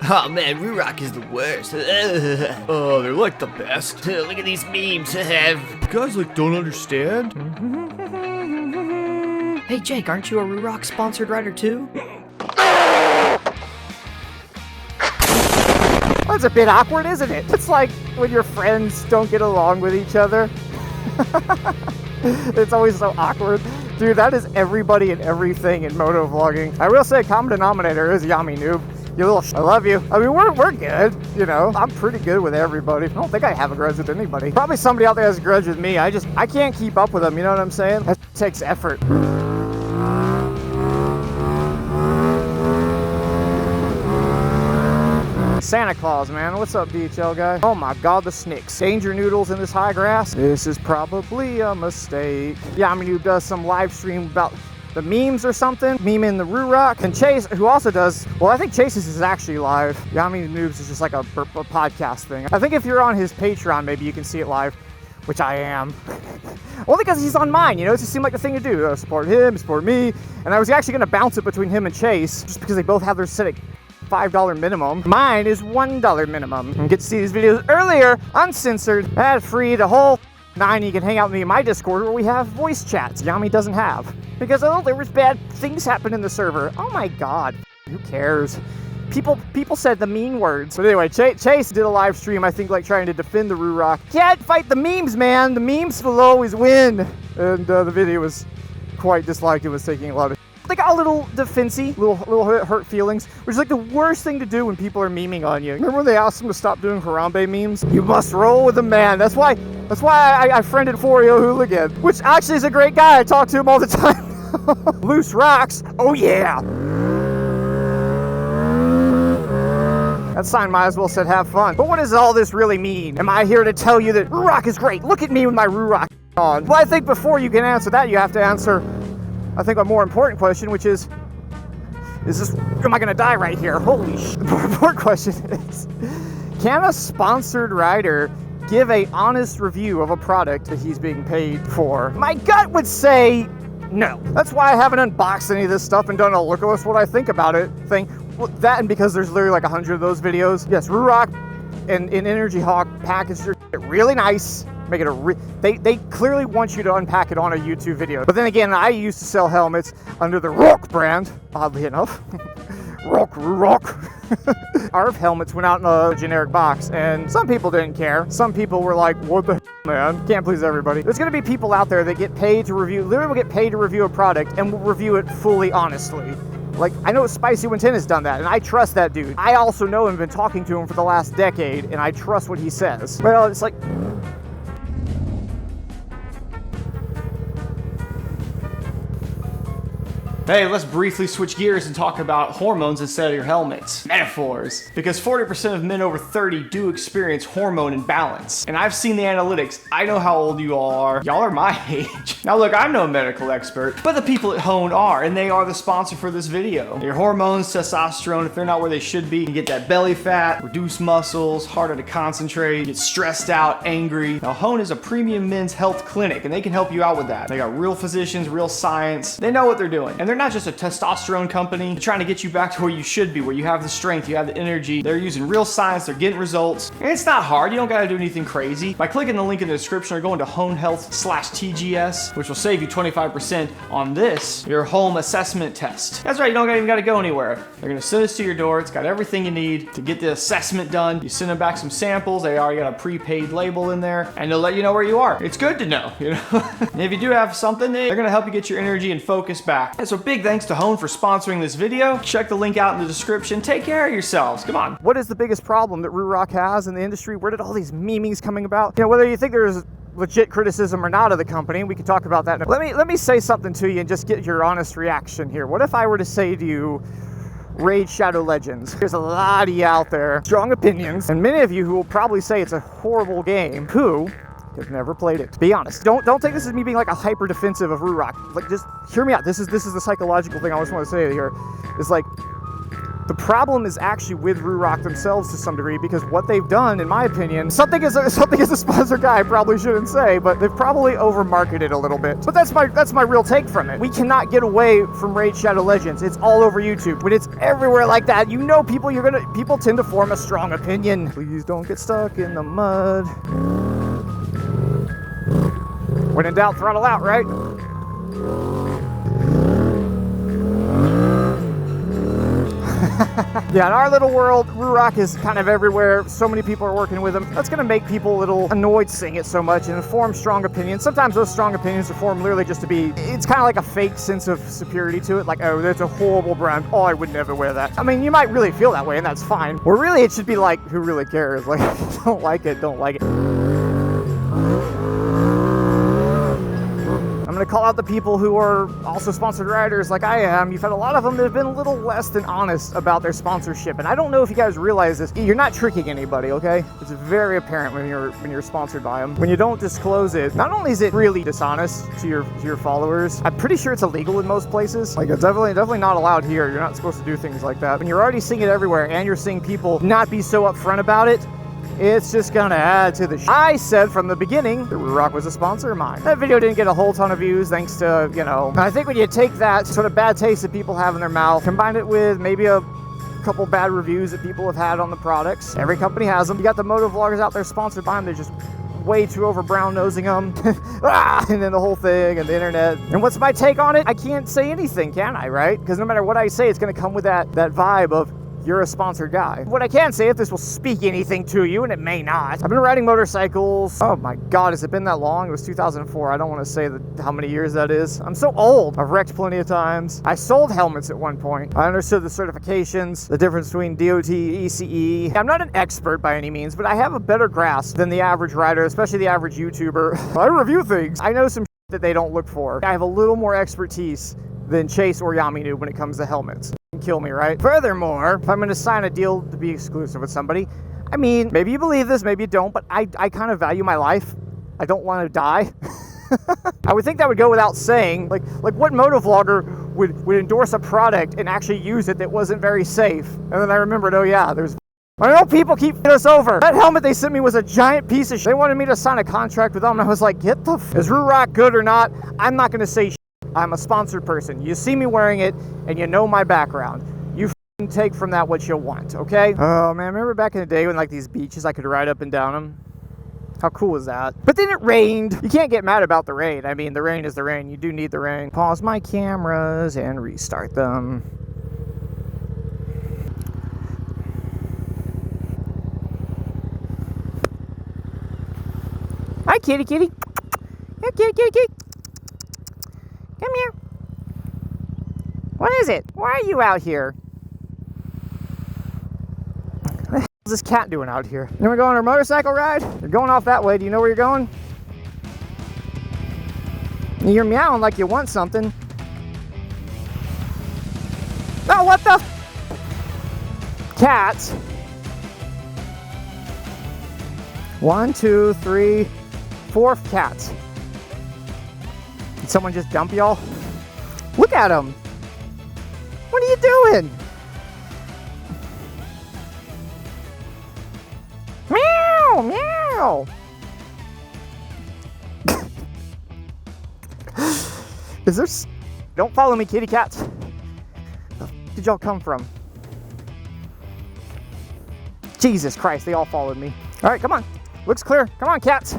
Oh man, Ruroc is the worst. Oh, they're like the best. Look at these memes. You guys like don't understand? Hey Jake, aren't you a Ruroc sponsored writer too? That's a bit awkward, isn't it? It's like when your friends don't get along with each other. It's always so awkward. Dude, that is everybody and everything in moto vlogging. I will say common denominator is Yami Noob. You little I love you. I mean, we're good, you know. I'm pretty good with everybody. I don't think I have a grudge with anybody. Probably somebody out there has a grudge with me. I can't keep up with them, you know what I'm saying? That takes effort. Santa Claus, man. What's up, DHL guy? Oh my god, the snicks. Danger noodles in this high grass? This is probably a mistake. Yami Noob does some live stream about the memes or something. Meme in the Ruroc. And Chase, who also does, well, I think Chase's is actually live. Yami Noobs is just like a podcast thing. I think if you're on his Patreon, maybe you can see it live, which I am. Only because he's on mine, you know, it just seemed like the thing to do. Support him, support me. And I was actually gonna bounce it between him and Chase, just because they both have their set $5 minimum. Mine is $1 minimum. You get to see these videos earlier, uncensored, ad-free, the whole 9. You can hang out with me in my Discord where we have voice chats Yami doesn't have. Because, oh, there was bad things happen in the server. Oh my god. Who cares? People said the mean words. But anyway, Chase did a live stream, I think, like trying to defend the Ruroc. Can't fight the memes, man. The memes will always win. And the video was quite disliked. It was taking a lot of... They got a little defensy, little hurt feelings, which is like the worst thing to do when people are memeing on you. Remember when they asked him to stop doing Harambe memes? You must roll with the man. That's why I friended Forio Hooligan, which actually is a great guy. I talk to him all the time. Loose rocks. Oh yeah. That sign might as well said have fun. But what does all this really mean? Am I here to tell you that Ruroc is great? Look at me with my Ruroc on. Well, I think before you can answer that, you have to answer, I think, a more important question, which is this, am I gonna die right here? Holy shit. The more important question is, can a sponsored writer give a honest review of a product that he's being paid for? My gut would say no. That's why I haven't unboxed any of this stuff and done a look at what I think about it thing. Well, that and because there's literally like 100 of those videos. Yes, Ruroc and Energy Hawk packaged their shit really nice. Make it they clearly want you to unpack it on a YouTube video. But then again, I used to sell helmets under the Ruroc brand, oddly enough. Ruroc. Our helmets went out in a generic box, and some people didn't care. Some people were like, what the hell, man? Can't please everybody. There's gonna be people out there that get paid to review, literally will get paid to review a product and will review it fully honestly. Like, I know Spicy110 has done that, and I trust that dude. I also know him and been talking to him for the last decade, and I trust what he says. Well, it's like... Hey, let's briefly switch gears and talk about hormones instead of your helmets. Metaphors. Because 40% of men over 30 do experience hormone imbalance. And I've seen the analytics. I know how old you all are. Y'all are my age. Now look, I'm no medical expert, but the people at Hone are, and they are the sponsor for this video. Your hormones, testosterone, if they're not where they should be, you get that belly fat, reduced muscles, harder to concentrate, get stressed out, angry. Now Hone is a premium men's health clinic, and they can help you out with that. They got real physicians, real science. They know what they're doing. And they're not just a testosterone company. They're trying to get you back to where you should be, where you have the strength, you have the energy. They're using real science, they're getting results. And it's not hard, you don't gotta do anything crazy. By clicking the link in the description or going to honehealth/TGS, which will save you 25% on this, your home assessment test. That's right, you don't even gotta go anywhere. They're gonna send this to your door. It's got everything you need to get the assessment done. You send them back some samples. They already got a prepaid label in there, and they'll let you know where you are. It's good to know, you know? And if you do have something, they're gonna help you get your energy and focus back. And so big thanks to Hone for sponsoring this video. Check the link out in the description. Take care of yourselves. Come on. What is the biggest problem that Ruroc has in the industry? Where did all these memings coming about? You know, whether you think there's legit criticism or not of the company, we can talk about that. Let me say something to you and just get your honest reaction here. What if I were to say to you, Raid Shadow Legends? There's a lot of you out there, strong opinions, and many of you who will probably say it's a horrible game, who have never played it. Be honest. Don't take this as me being like a hyper defensive of Ruroc. Like, just hear me out. This is the psychological thing I always want to say here. It's like, The problem is actually with Ruroc themselves to some degree, because what they've done, in my opinion, something as a sponsor guy I probably shouldn't say, but they've probably overmarketed a little bit. But that's my real take from it. We cannot get away from Raid Shadow Legends. It's all over YouTube. When it's everywhere like that, you know people tend to form a strong opinion. Please don't get stuck in the mud. When in doubt, throttle out, right? Yeah, in our little world, Ruroc is kind of everywhere. So many people are working with him. That's going to make people a little annoyed seeing it so much and form strong opinions. Sometimes those strong opinions are formed literally just to be, it's kind of like a fake sense of superiority to it. Like, oh, that's a horrible brand. Oh, I would never wear that. I mean, you might really feel that way, and that's fine. Or really, it should be like, who really cares? Like, if you don't like it, don't like it. I'm going to call out the people who are also sponsored riders like I am. You've had a lot of them that have been a little less than honest about their sponsorship. And I don't know if you guys realize this. You're not tricking anybody, okay? It's very apparent when you're sponsored by them. When you don't disclose it, not only is it really dishonest to your followers, I'm pretty sure it's illegal in most places. Like, it's definitely not allowed here. You're not supposed to do things like that. When you're already seeing it everywhere and you're seeing people not be so upfront about it, it's just gonna add to the I said from the beginning that Ruroc was a sponsor of mine. That video didn't get a whole ton of views thanks to, you know, I think when you take that sort of bad taste that people have in their mouth, combine it with maybe a couple bad reviews that people have had on the products. Every company has them. You got the motovloggers out there sponsored by them. They're just way too over brown nosing them. And then the whole thing and the internet. And what's my take on it? I can't say anything, can I, right? Because no matter what I say, it's gonna come with that vibe of you're a sponsored guy. What I can say, if this will speak anything to you, and it may not. I've been riding motorcycles. Oh my God, has it been that long? It was 2004. I don't want to say how many years that is. I'm so old. I've wrecked plenty of times. I sold helmets at one point. I understood the certifications, the difference between DOT, ECE. I'm not an expert by any means, but I have a better grasp than the average rider, especially the average YouTuber. I review things. I know some that they don't look for. I have a little more expertise than Chase or Yami when it comes to helmets. Kill me, right? Furthermore, if I'm going to sign a deal to be exclusive with somebody, I mean, maybe you believe this, maybe you don't, but I kind of value my life. I don't want to die. I would think that would go without saying. Like what motovlogger would endorse a product and actually use it that wasn't very safe? And then I remembered, oh yeah, I know people keep us over. That helmet they sent me was a giant piece of shit. They wanted me to sign a contract with them, and I was like, get the is Ruroc good or not? I'm not going to say shit. I'm a sponsored person. You see me wearing it, and you know my background. You take from that what you want, okay? Oh man, remember back in the day when like these beaches I could ride up and down them? How cool was that? But then it rained. You can't get mad about the rain. I mean, the rain is the rain. You do need the rain. Pause my cameras and restart them. Hi, kitty, kitty. Here, kitty, kitty, kitty. Come here. What is it? Why are you out here? What the hell is this cat doing out here? You wanna go on our motorcycle ride? You're going off that way. Do you know where you're going? You're meowing like you want something. Oh, what the? Cats. 1, 2, 3, 4 cats. Did someone just dump y'all? Look at them. What are you doing? Meow, meow. Is there... Don't follow me, kitty cats. Where did y'all come from? Jesus Christ, they all followed me. All right, come on. Looks clear. Come on, cats.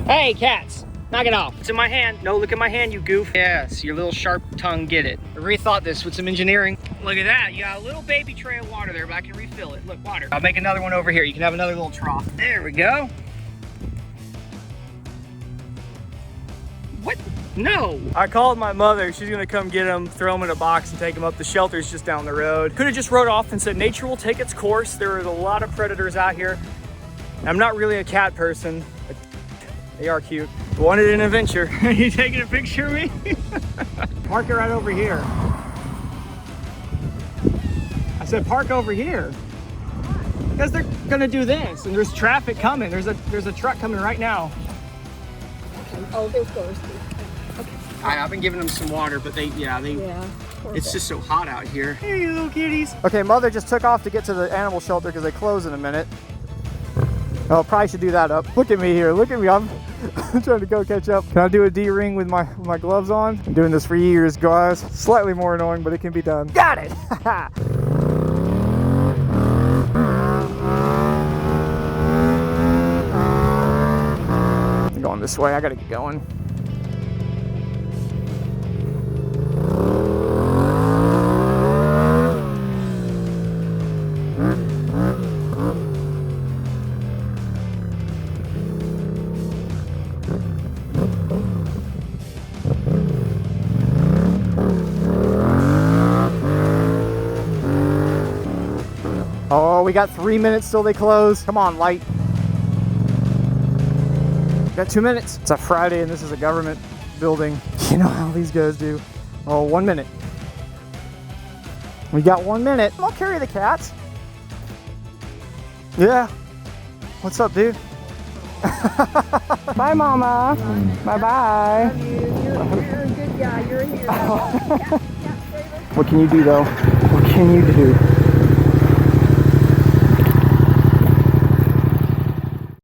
Hey, cats. Knock it off. It's in my hand. No, look at my hand, you goof. Yes, your little sharp tongue, get it. I rethought this with some engineering. Look at that. You got a little baby tray of water there, but I can refill it. Look, water. I'll make another one over here. You can have another little trough. There we go. What? No. I called my mother. She's gonna come get him, throw him in a box, and take him up. The shelter's just down the road. Could have just rode off and said, nature will take its course. There are a lot of predators out here. I'm not really a cat person. They are cute. Wanted an adventure. Are you taking a picture of me? Park it right over here. I said park over here. Because they're gonna do this, and there's traffic coming. There's a truck coming right now. Oh, they're thirsty. I've been giving them some water, but they. Yeah. It's just so hot out here. Hey, you little kitties. Okay, Mother just took off to get to the animal shelter because they close in a minute. Oh, probably should do that up. Look at me here. Look at me. I'm trying to go catch up. Can I do a D-ring with my gloves on? I'm doing this for years, guys. Slightly more annoying, but it can be done. Got it! I'm going this way. I gotta get going. Oh, we got 3 minutes till they close. Come on, light. Got 2 minutes. It's a Friday and this is a government building. You know how these guys do. Oh, 1 minute. We got 1 minute. I'll carry the cats. Yeah. What's up, dude? Bye, Mama. Bye-bye. You're a good guy. You're a hero. What can you do, though? What can you do?